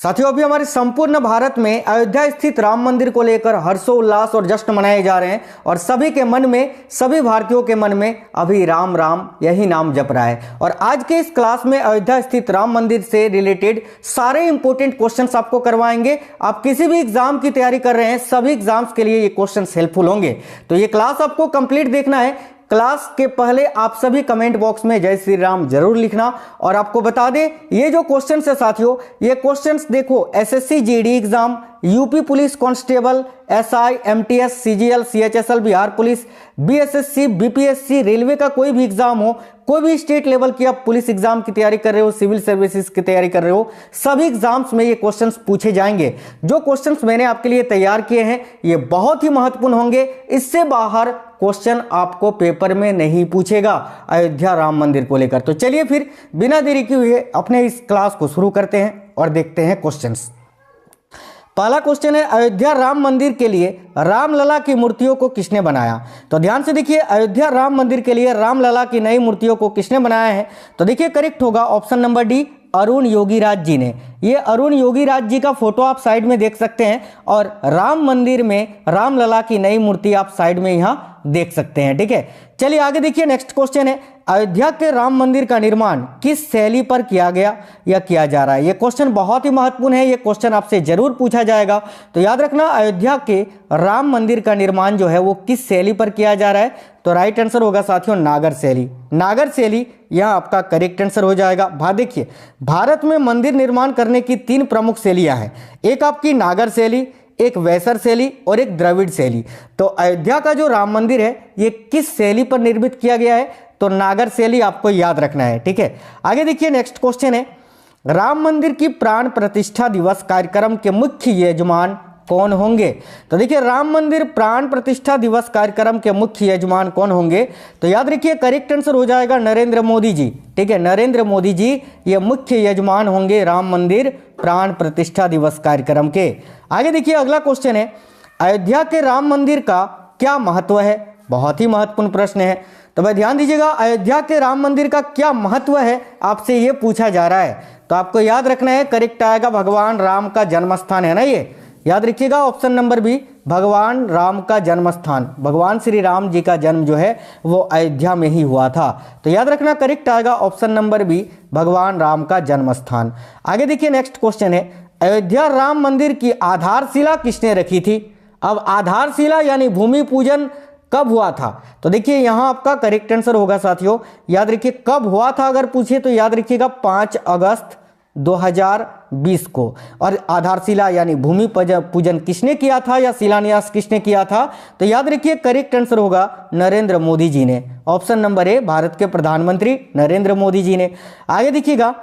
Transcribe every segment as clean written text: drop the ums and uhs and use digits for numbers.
साथियों, अभी हमारे संपूर्ण भारत में अयोध्या स्थित राम मंदिर को लेकर हर्षोल्लास और जश्न मनाए जा रहे हैं और सभी के मन में, सभी भारतीयों के मन में अभी राम राम यही नाम जप रहा है। और आज के इस क्लास में अयोध्या स्थित राम मंदिर से रिलेटेड सारे इंपॉर्टेंट क्वेश्चंस आपको करवाएंगे। आप किसी भी एग्जाम की तैयारी कर रहे हैं, सभी एग्जाम्स के लिए ये क्वेश्चंस हेल्पफुल होंगे। तो ये क्लास आपको कंप्लीट देखना है। क्लास के पहले आप सभी कमेंट बॉक्स में जय श्री राम जरूर लिखना। और आपको बता दें, ये जो क्वेश्चंस है साथियों, ये क्वेश्चंस देखो SSC GD exam, UP police constable, SI, MTS, CGL, CHSL, Bihar police, BSSC, BPSC, railway का कोई भी एग्जाम हो, कोई भी स्टेट लेवल की आप पुलिस एग्जाम की तैयारी कर रहे हो, सिविल सर्विसेज की तैयारी कर रहे हो, सभी एग्जाम्स में ये क्वेश्चंस पूछे जाएंगे। जो क्वेश्चंस मैंने आपके लिए तैयार किए हैं ये बहुत ही महत्वपूर्ण होंगे। इससे बाहर क्वेश्चन आपको पेपर में नहीं पूछेगा अयोध्या राम मंदिर को लेकर। तो चलिए फिर बिना देरी किए हुए अपने इस क्लास को शुरू करते हैं और देखते हैं क्वेश्चंस। पहला क्वेश्चन है, अयोध्या राम मंदिर के लिए रामलला की मूर्तियों को किसने बनाया? तो ध्यान से देखिए, अयोध्या राम मंदिर के लिए रामलला की नई मूर्तियों को किसने बनाया है? तो देखिए करेक्ट होगा option number D, Arun Yogiraj ji ने। ये अरुण योगीराज जी का फोटो आप साइड में देख सकते हैं और राम मंदिर में रामलला की नई मूर्ति आप साइड में यहां देख सकते हैं। ठीक है, चलिए आगे देखिए। नेक्स्ट क्वेश्चन है, अयोध्या के राम मंदिर का निर्माण किस शैली पर किया गया या किया जा रहा है? यह क्वेश्चन बहुत ही महत्वपूर्ण है, यह क्वेश्चन आपसे जरूर पूछा जाएगा। तो याद रखना, अयोध्या के राम मंदिर का निर्माण जो है वो किस शैली पर किया जा रहा है? तो राइट आंसर होगा साथियों नागर शैली। नागर शैली यहां आपका करेक्ट आंसर हो जाएगा। देखिए, भारत में मंदिर निर्माण करने की 3 प्रमुख शैलियां हैं। एक आपकी नागर शैली, एक वैसर शैली और एक द्रविड़ शैली। तो अयोध्या का जो राम मंदिर है ये किस शैली पर निर्मित किया गया है? तो नागर शैली आपको याद रखना है। ठीक है, आगे देखिए। नेक्स्ट क्वेश्चन है, राम मंदिर की प्राण प्रतिष्ठा दिवस कार्यक्रम के मुख्य यजमान कौन होंगे? तो देखिए, राम मंदिर प्राण प्रतिष्ठा दिवस कार्यक्रम के मुख्य यजमान कौन होंगे? तो याद रखिए करेक्ट आंसर हो जाएगा नरेंद्र मोदी जी। ठीक है, नरेंद्र मोदी जी ये मुख्य यजमान होंगे राम मंदिर प्राण प्रतिष्ठा दिवस कार्यक्रम के। आगे देखिए, अगला क्वेश्चन है, अयोध्या के राम मंदिर का क्या महत्व है? बहुत ही महत्वपूर्ण प्रश्न है। तो भाई ध्यान दीजिएगा, अयोध्या के राम मंदिर का क्या महत्व है आपसे ये पूछा जा रहा है। तो आपको याद रखना है, करेक्ट आएगा भगवान राम का जन्म स्थान है ना, ये याद रखिएगा ऑप्शन नंबर बी, भगवान राम का जन्म स्थान। भगवान श्री राम जी का जन्म जो है वो अयोध्या में ही हुआ था। तो याद रखना करेक्ट आएगा ऑप्शन नंबर बी, भगवान राम का जन्म स्थान। आगे देखिए, नेक्स्ट क्वेश्चन है, अयोध्या राम मंदिर की आधारशिला किसने रखी थी? अब आधारशिला यानी भूमि पूजन कब हुआ था? तो देखिए यहां आपका करेक्ट आंसर होगा साथियों, याद रखिए कब हुआ था अगर पूछे तो याद रखिएगा 5 अगस्त 2020 को। और आधारशिला यानी भूमि पूजन किसने किया था या शिलान्यास किसने किया था? तो याद रखिए करेक्ट आंसर होगा नरेंद्र मोदी जी ने। ऑप्शन नंबर ए, भारत के प्रधानमंत्री नरेंद्र मोदी जी ने। आगे देखिएगा,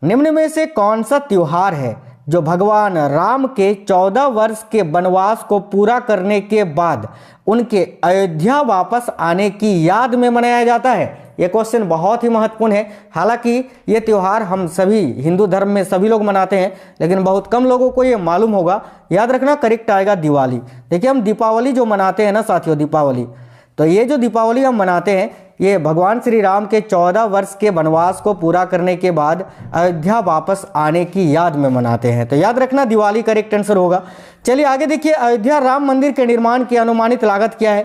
निम्न में से कौन सा त्योहार है जो भगवान राम के 14 वर्ष के वनवास को पूरा करने के बाद उनके अयोध्या वापस आने की याद में मनाया जाता है? यह क्वेश्चन बहुत ही महत्वपूर्ण है। हालांकि ये त्यौहार हम सभी हिंदू धर्म में सभी लोग मनाते हैं, लेकिन बहुत कम लोगों को ये मालूम होगा। याद रखना करेक्ट आएगा दिवाली। देखिए, हम दीपावली जो मनाते हैं ना साथियों, दीपावली, तो ये जो दीपावली हम मनाते हैं ये भगवान श्री राम के 14 वर्ष के वनवास को पूरा करने के बाद अयोध्या वापस आने की याद में मनाते हैं। तो याद रखना दिवाली करेक्ट आंसर होगा। चलिए आगे देखिए, अयोध्या राम मंदिर के निर्माण की अनुमानित लागत क्या है?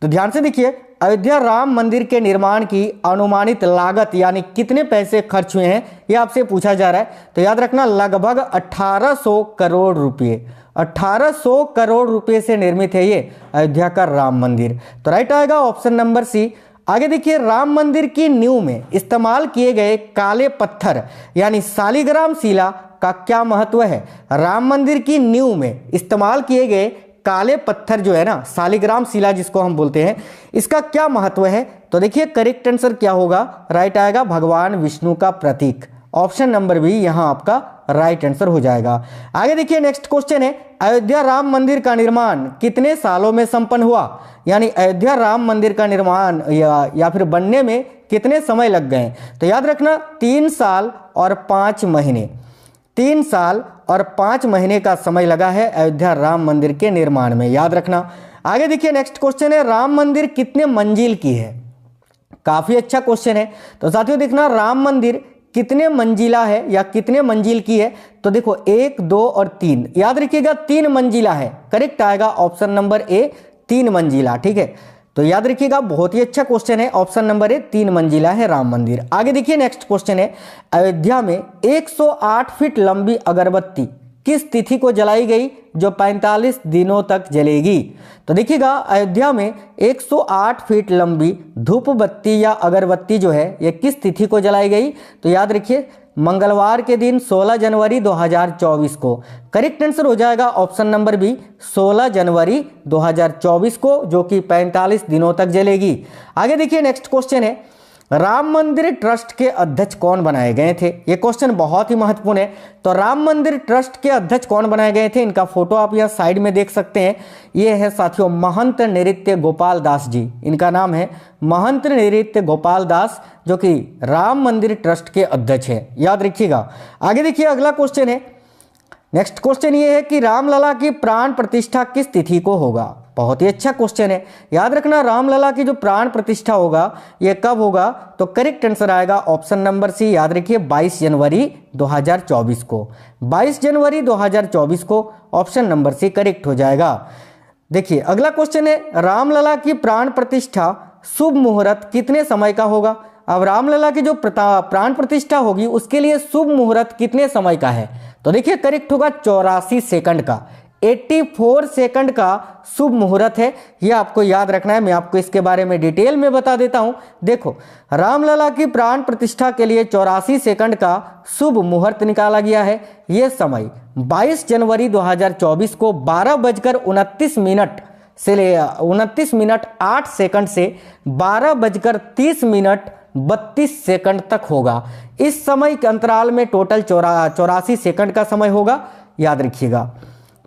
तो ध्यान से देखिए, अयोध्या राम मंदिर के निर्माण की अनुमानित लागत यानी कितने पैसे खर्च हुए हैं ये आपसे पूछा जा रहा है। तो याद रखना लगभग 1800 करोड़ रुपये। 1800 करोड़ रुपये से निर्मित है ये अयोध्या का राम मंदिर। तो राइट आएगा ऑप्शन नंबर सी। आगे देखिए, राम मंदिर की नींव में इस्तेमाल किए गए काले पत्थर यानी सालिग्राम शिला का क्या महत्व है? राम मंदिर की नींव में इस्तेमाल किए गए काले पत्थर जो है ना, सालिग्राम शिला जिसको हम बोलते हैं, इसका क्या महत्व है? तो देखिए करेक्ट आंसर क्या होगा? राइट आएगा भगवान विष्णु का प्रतीक। ऑप्शन नंबर बी यहां आपका राइट आंसर हो जाएगा। आगे देखिए, नेक्स्ट क्वेश्चन है, अयोध्या राम मंदिर का निर्माण कितने सालों में संपन्न हुआ? यानी अयोध्या राम मंदिर का निर्माण या फिर बनने में कितने समय लग गए? तो याद रखना 3 साल और 5 महीने। 3 साल और 5 महीने का समय लगा है अयोध्या राम मंदिर के निर्माण में, याद रखना। आगे देखिए, नेक्स्ट क्वेश्चन है, राम मंदिर कितने मंजिल की है? काफी अच्छा क्वेश्चन है। तो साथियों देखना, राम मंदिर कितने मंजिला है या कितने मंजिल की है, तो देखो 1, 2 और 3, याद रखिएगा 3 मंजिला है। करेक्ट आएगा ऑप्शन नंबर ए 3 मंजिला। ठीक है, तो याद रखिएगा बहुत ही अच्छा क्वेश्चन है, ऑप्शन नंबर ए 3 मंजिला है राम मंदिर। आगे देखिए नेक्स्ट क्वेश्चन है, अयोध्या में 108 फीट लंबी अगरबत्ती किस तिथि को जलाई गई जो 45 दिनों तक जलेगी। तो देखिएगा अयोध्या में 108 फीट लंबी धूप बत्ती या अगरबत्ती जो है ये किस तिथि को जलाई गई, तो याद रखिए मंगलवार के दिन 16 जनवरी 2024 को। करेक्ट आंसर हो जाएगा ऑप्शन नंबर बी 16 जनवरी 2024 को, जो कि 45 दिनों तक जलेगी। आगे देखिए नेक्स्ट क्वेश्चन है, राम मंदिर ट्रस्ट के अध्यक्ष कौन बनाए गए थे। ये क्वेश्चन बहुत ही महत्वपूर्ण है। तो राम मंदिर ट्रस्ट के अध्यक्ष कौन बनाए गए थे, इनका फोटो आप यह साइड में देख सकते हैं। ये है साथियों महंत नृत्य गोपाल दास जी, इनका नाम है महंत नृत्य गोपाल दास, जो कि राम मंदिर ट्रस्ट के अध्यक्ष है, याद रखिएगा। आगे देखिए अगला क्वेश्चन है, नेक्स्ट क्वेश्चन ये है कि रामलला की प्राण प्रतिष्ठा किस तिथि को होगा। बहुत ही अच्छा क्वेश्चन है, याद रखना रामलला की जो प्राण प्रतिष्ठा होगा ये कब होगा, तो करेक्ट आंसर आएगा ऑप्शन नंबर सी, याद रखिए 22 जनवरी 2024 को। 22 जनवरी 2024 को ऑप्शन नंबर सी करेक्ट हो जाएगा। देखिए अगला क्वेश्चन है, रामलला की प्राण प्रतिष्ठा शुभ मुहूर्त कितने समय का होगा। अब रामलला की जो प्राण प्रतिष्ठा होगी उसके लिए शुभ मुहूर्त कितने समय का है, तो देखिए करेक्ट होगा 84 सेकंड का, 84 सेकंड का शुभ मुहूर्त है, ये आपको याद रखना है। मैं आपको इसके बारे में डिटेल में बता देता हूं। देखो रामलला की प्राण प्रतिष्ठा के लिए 84 सेकंड का शुभ मुहूर्त निकाला गया है। यह समय 22 जनवरी 2024 को 12:29 से 29:08 से 12:30 तक होगा। इस समय के अंतराल में टोटल 84 सेकंड का समय होगा, याद रखिएगा।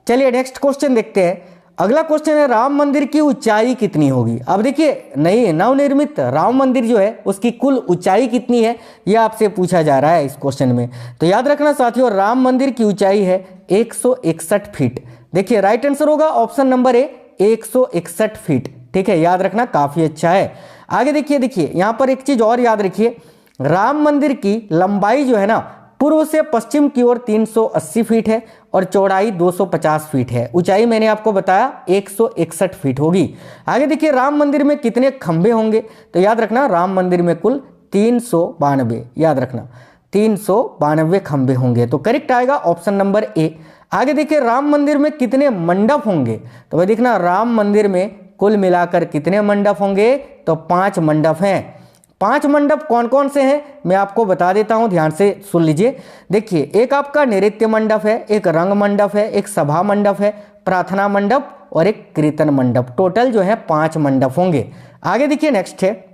चलिए नेक्स्ट क्वेश्चन देखते हैं। अगला क्वेश्चन है, राम मंदिर की ऊंचाई कितनी होगी। अब देखिए नई नवनिर्मित राम मंदिर जो है उसकी कुल ऊंचाई कितनी है, यह आपसे पूछा जा रहा है इस क्वेश्चन में। तो याद रखना साथियों राम मंदिर की ऊंचाई है 161 फीट। देखिए राइट आंसर होगा ऑप्शन नंबर ए 161 फीट। ठीक है, याद रखना काफी अच्छा है। आगे देखिए यहाँ पर एक चीज और याद रखिए, राम मंदिर की लंबाई जो है ना पूर्व से पश्चिम की ओर 380 फीट है और चौड़ाई 250 फीट है। ऊंचाई मैंने आपको बताया 161 फीट होगी। आगे देखिए राम मंदिर में कितने खंभे होंगे, तो याद रखना राम मंदिर में कुल 392, याद रखना 392 खंभे होंगे, तो करेक्ट आएगा ऑप्शन नंबर ए। आगे देखिए राम मंदिर में कितने मंडप होंगे, तो भाई देखना राम मंदिर में कुल मिलाकर कितने मंडप होंगे, तो 5 मंडप हैं। 5 मंडप कौन कौन से हैं मैं आपको बता देता हूं, ध्यान से सुन लीजिए। देखिए एक आपका नृत्य मंडप है, एक रंग मंडप है, एक सभा मंडप है, प्रार्थना मंडप और एक कीर्तन मंडप। टोटल जो है 5 मंडप होंगे। आगे देखिए नेक्स्ट है,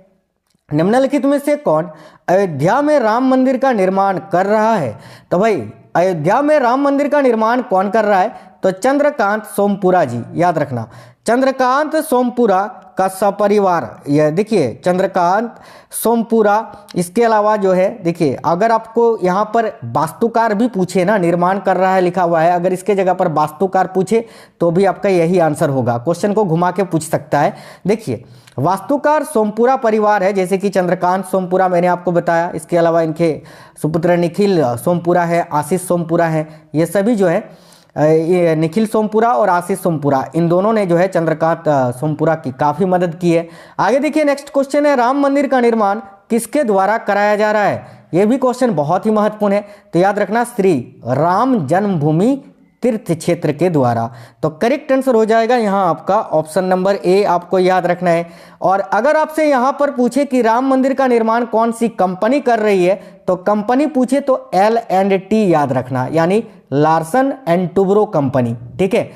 निम्नलिखित में से कौन अयोध्या में राम मंदिर का निर्माण कर रहा है। तो भाई अयोध्या में राम मंदिर का निर्माण कौन कर रहा है, तो चंद्रकांत सोमपुरा जी, याद रखना चंद्रकांत सोमपुरा का सपरिवार। यह देखिए चंद्रकांत सोमपुरा। इसके अलावा जो है देखिए अगर आपको यहाँ पर वास्तुकार भी पूछे ना, निर्माण कर रहा है लिखा हुआ है, अगर इसके जगह पर वास्तुकार पूछे तो भी आपका यही आंसर होगा। क्वेश्चन को घुमा के पूछ सकता है। देखिए वास्तुकार सोमपुरा परिवार है, जैसे कि चंद्रकांत सोमपुरा मैंने आपको बताया। इसके अलावा इनके सुपुत्र निखिल सोमपुरा है, आशीष सोमपुरा है। ये सभी जो है ये निखिल सोमपुरा और आशीष सोमपुरा, इन दोनों ने जो है चंद्रकांत सोमपुरा की काफ़ी मदद की है। आगे देखिए नेक्स्ट क्वेश्चन है, राम मंदिर का निर्माण किसके द्वारा कराया जा रहा है। यह भी क्वेश्चन बहुत ही महत्वपूर्ण है, तो याद रखना श्री राम जन्मभूमि तीर्थ क्षेत्र के द्वारा। तो करेक्ट आंसर हो जाएगा यहाँ आपका ऑप्शन नंबर ए, आपको याद रखना है। और अगर आपसे यहाँ पर पूछे कि राम मंदिर का निर्माण कौन सी कंपनी कर रही है, तो कंपनी पूछे तो L&T याद रखना, यानी लार्सन एंड टुब्रो कंपनी। ठीक है,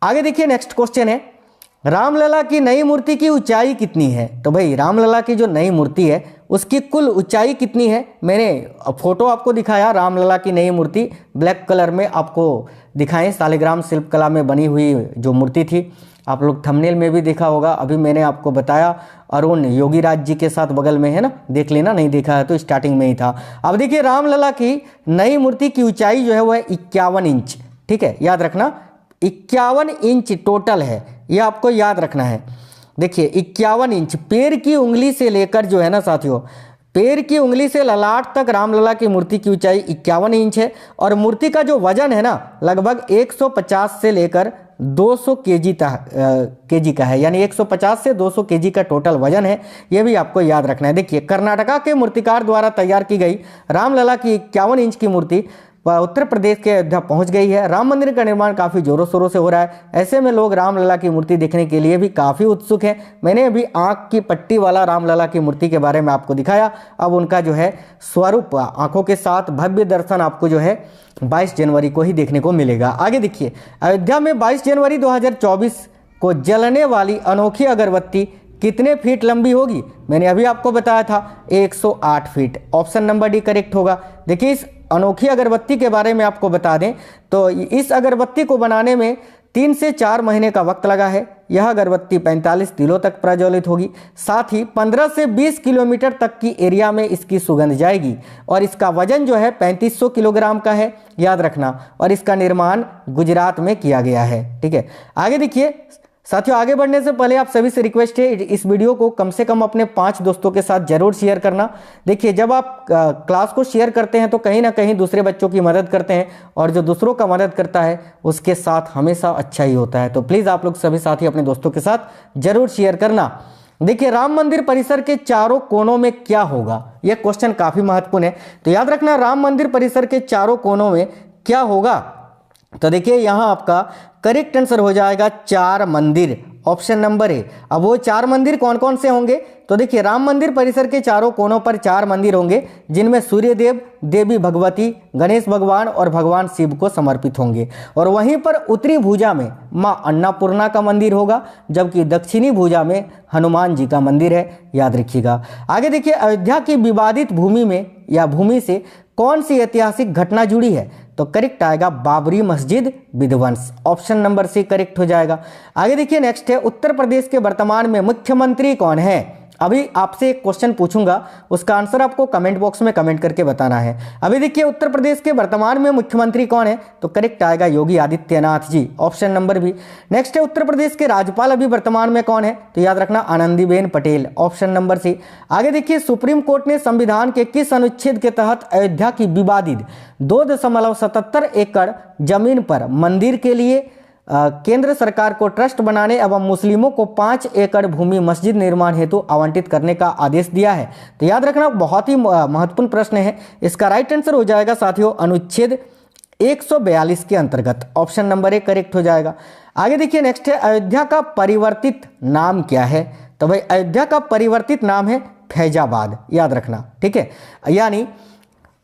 आगे देखिए नेक्स्ट क्वेश्चन है, रामलला की नई मूर्ति की ऊंचाई कितनी है। तो भाई रामलला की जो नई मूर्ति है उसकी कुल ऊंचाई कितनी है, मैंने फोटो आपको दिखाया रामलला की नई मूर्ति ब्लैक कलर में आपको दिखाएं, शालिग्राम शिल्प कला में बनी हुई जो मूर्ति थी, आप लोग थंबनेल में भी देखा होगा। अभी मैंने आपको बताया अरुण योगीराज जी के साथ बगल में है ना, देख लेना, नहीं देखा है तो स्टार्टिंग में ही था। अब देखिए रामलला की नई मूर्ति की ऊंचाई जो है वह 51 इंच। ठीक है, याद रखना 51 इंच टोटल है, यह आपको याद रखना है। देखिए 51 इंच पैर की उंगली से लेकर जो है ना साथियों पैर की उंगली से ललाट तक रामलला की मूर्ति की ऊंचाई 51 इंच है और मूर्ति का जो वजन है ना लगभग 150 से लेकर 200 केजी का है, यानी 150 से 200 केजी का टोटल वजन है। यह भी आपको याद रखना है। देखिए, कर्नाटका के मूर्तिकार द्वारा तैयार की गई रामलला की 51 इंच की मूर्ति उत्तर प्रदेश के अयोध्या पहुंच गई है। राम मंदिर का निर्माण काफ़ी जोरों शोरों से हो रहा है। ऐसे में लोग रामलला की मूर्ति देखने के लिए भी काफ़ी उत्सुक हैं। मैंने अभी आंख की पट्टी वाला रामलला की मूर्ति के बारे में आपको दिखाया। अब उनका जो है स्वरूप आंखों के साथ भव्य दर्शन आपको जो है 22 जनवरी को ही देखने को मिलेगा। आगे देखिए, अयोध्या में 22 जनवरी 2024 को जलने वाली अनोखी अगरबत्ती कितने फीट लंबी होगी? मैंने अभी आपको बताया था 108 feet. Option number D correct होगा। देखिए, इस अनोखी अगरबत्ती के बारे में आपको बता दें तो इस अगरबत्ती को बनाने में 3 से 4 महीने का वक्त लगा है। यह अगरबत्ती 45 दिनों तक प्रज्वलित होगी। साथ ही 15 से 20 किलोमीटर तक की एरिया में इसकी सुगंध जाएगी और इसका वजन जो है 3500 किलोग्राम का है, याद रखना। और इसका निर्माण गुजरात में किया गया है। ठीक है, आगे देखिए साथियों, आगे बढ़ने से पहले आप सभी से रिक्वेस्ट है इस वीडियो को कम से कम अपने 5 दोस्तों के साथ जरूर शेयर करना। देखिए, जब आप क्लास को शेयर करते हैं तो कहीं ना कहीं दूसरे बच्चों की मदद करते हैं और जो दूसरों का मदद करता है उसके साथ हमेशा अच्छा ही होता है। तो प्लीज़ आप लोग सभी साथी अपने दोस्तों के साथ जरूर शेयर करना। देखिए, राम मंदिर परिसर के चारों कोनों में क्या होगा? यह क्वेश्चन काफ़ी महत्वपूर्ण है। तो याद रखना, राम मंदिर परिसर के चारों कोनों में क्या होगा? तो देखिए, यहाँ आपका करेक्ट आंसर हो जाएगा 4 मंदिर। Option number A. अब वो 4 मंदिर कौन कौन से होंगे? तो देखिए, राम मंदिर परिसर के चारों कोनों पर 4 मंदिर होंगे जिनमें सूर्यदेव, देवी भगवती, गणेश भगवान और भगवान शिव को समर्पित होंगे। और वहीं पर उत्तरी भुजा में माँ अन्नपूर्णा का मंदिर होगा, जबकि दक्षिणी भुजा में हनुमान जी का मंदिर है, याद रखिएगा। आगे देखिए, अयोध्या की विवादित भूमि में या भूमि से कौन सी ऐतिहासिक घटना जुड़ी है? तो करेक्ट आएगा बाबरी मस्जिद विध्वंस। ऑप्शन नंबर सी करेक्ट हो जाएगा। आगे देखिए, नेक्स्ट है, उत्तर प्रदेश के वर्तमान में मुख्यमंत्री कौन है? अभी आपसे एक क्वेश्चन पूछूंगा, उसका आंसर आपको कमेंट बॉक्स में कमेंट करके बताना है। अभी देखिए, उत्तर प्रदेश के वर्तमान में मुख्यमंत्री कौन है? तो करेक्ट आएगा Yogi Adityanath ji. Option number B. Next है, उत्तर प्रदेश के राज्यपाल अभी वर्तमान में कौन है? तो याद रखना Anandiben Patel. Option number C. आगे देखिए, सुप्रीम कोर्ट ने संविधान के किस अनुच्छेद के तहत अयोध्या की विवादित 2.77 एकड़ जमीन पर मंदिर के लिए केंद्र सरकार को ट्रस्ट बनाने एवं मुस्लिमों को 5 एकड़ भूमि मस्जिद निर्माण हेतु आवंटित करने का आदेश दिया है? तो याद रखना, बहुत ही महत्वपूर्ण प्रश्न है। इसका राइट आंसर हो जाएगा साथियों अनुच्छेद 142 के अंतर्गत। ऑप्शन नंबर ए करेक्ट हो जाएगा। आगे देखिए, नेक्स्ट है, अयोध्या का परिवर्तित नाम क्या है? तो भाई, अयोध्या का परिवर्तित नाम है फैजाबाद, याद रखना। ठीक है, यानी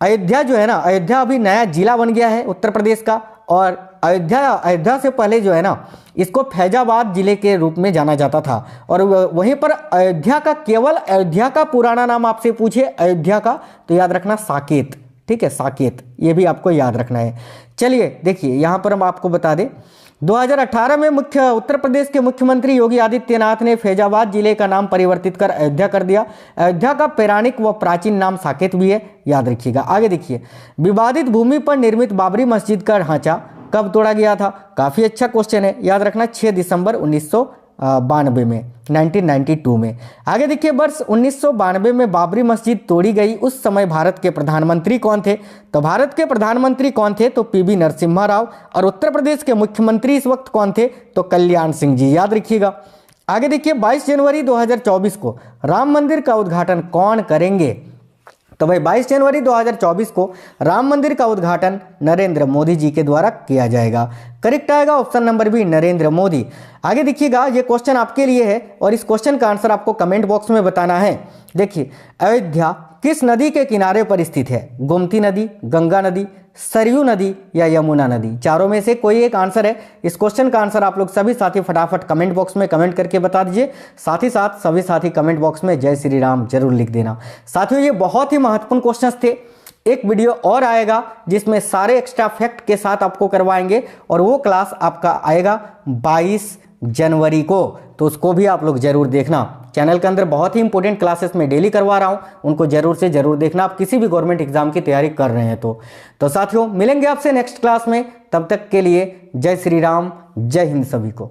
अयोध्या जो है ना, अयोध्या अभी नया जिला बन गया है उत्तर प्रदेश का। और अयोध्या से पहले जो है ना, इसको फैजाबाद जिले के रूप में जाना जाता था। और वहीं पर अयोध्या का, केवल अयोध्या का पुराना नाम आपसे पूछे अयोध्या का, तो याद रखना साकेत। ठीक है, साकेत, ये भी आपको याद रखना है। चलिए देखिए, यहाँ पर हम आपको बता दें 2018 में उत्तर प्रदेश के मुख्यमंत्री योगी आदित्यनाथ ने फैजाबाद जिले का नाम परिवर्तित कर अयोध्या कर दिया। अयोध्या का पौराणिक व प्राचीन नाम साकेत भी है, याद रखिएगा। आगे देखिए, विवादित भूमि पर निर्मित बाबरी मस्जिद का ढांचा कब तोड़ा गया था? काफ़ी अच्छा क्वेश्चन है, याद रखना 6 दिसंबर 1992 में, 1992 में। आगे देखिए, वर्ष 1992 में बाबरी मस्जिद तोड़ी गई। उस समय भारत के प्रधानमंत्री कौन थे? तो भारत के प्रधानमंत्री कौन थे? तो पीवी नरसिम्हा राव। और उत्तर प्रदेश के मुख्यमंत्री इस वक्त कौन थे? तो कल्याण सिंह जी, याद रखिएगा। आगे देखिए, 22 जनवरी 2024 को राम मंदिर का उद्घाटन कौन करेंगे? तो भाई 22 जनवरी 2024 को राम मंदिर का उद्घाटन नरेंद्र मोदी जी के द्वारा किया जाएगा। करेक्ट आएगा option number B, Narendra Modi. आगे देखिएगा, ये क्वेश्चन आपके लिए है और इस क्वेश्चन का आंसर आपको कमेंट बॉक्स में बताना है। देखिए, अयोध्या किस नदी के किनारे पर स्थित है? गोमती नदी, गंगा नदी, सरयू नदी या यमुना नदी? चारों में से कोई एक आंसर है। इस क्वेश्चन का आंसर आप लोग सभी साथी फटाफट कमेंट बॉक्स में कमेंट करके बता दीजिए। साथ ही साथ सभी साथी कमेंट बॉक्स में जय श्री राम जरूर लिख देना। साथियों, ये बहुत ही महत्वपूर्ण क्वेश्चंस थे। एक वीडियो और आएगा जिसमें सारे एक्स्ट्रा फैक्ट के साथ आपको करवाएंगे और वो क्लास आपका आएगा 22 जनवरी को, तो उसको भी आप लोग जरूर देखना। चैनल के अंदर बहुत ही इंपॉर्टेंट क्लासेस मैं डेली करवा रहा हूँ, उनको जरूर से जरूर देखना आप किसी भी गवर्नमेंट एग्जाम की तैयारी कर रहे हैं तो साथियों, मिलेंगे आपसे नेक्स्ट क्लास में। तब तक के लिए जय श्री राम, जय हिंद सभी को।